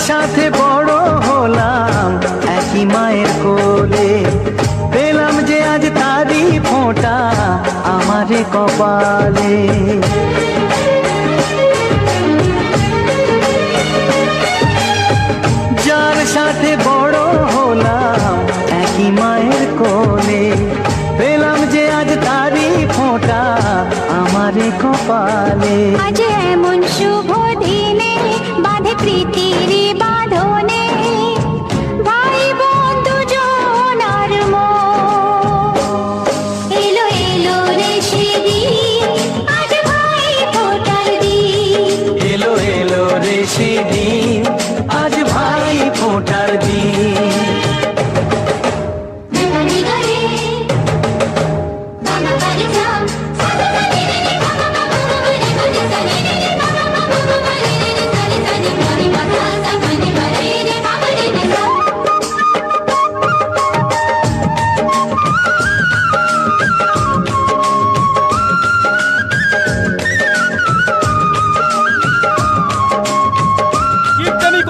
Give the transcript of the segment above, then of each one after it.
সাথে বড় হলাম একই মায়ের কোলে, পেলাম যে আজ তারই ফোঁটা আমারে কপালে। যার সাথে বড় হলাম একই মায়ের কোলে, পেলাম যে আজ তারই ফোঁটা আমারে কপালে। আজ এমন শুভ দিনে বাঁধে প্রীতির বাঁধনে, ভাই বন্ধু জনার মন। এলো এলো রে সেদিন, আজ ভাই ফোঁটার দিন। এলো এলো রে সেদিন, আজ ভাই ফোঁটার দিন।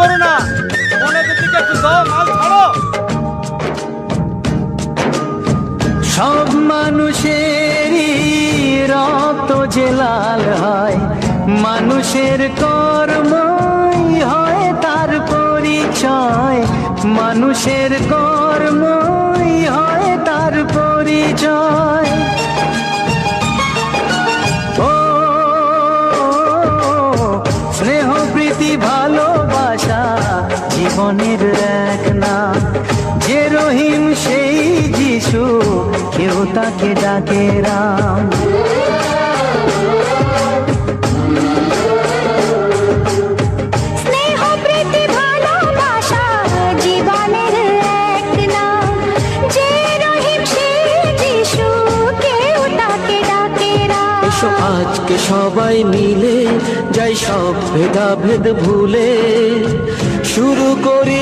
করো না, মনের দিকে একটু দাও, মাল ছাড়ো। সব মানুষেরই রক্ত যে লাল হয়, মানুষের কর্মই হয় তার পরিচয়। মানুষের কর্মই হয় তার পরিচয়। ও স্নেহ প্রীতি ভালোবাসা জীবনের এক নাম। যে রহিম সেই যিশু, কেউ তাকে ডাকে রাম। স্নেহ প্রীতি ভালোবাসা জীবনের এক নাম। যে রহিম সেই যিশু, কেউ তাকে ডাকে রাম। এসো আজকে সবাই মিলে যাই সব ভেদাভেদ ভুলে, শুরু করি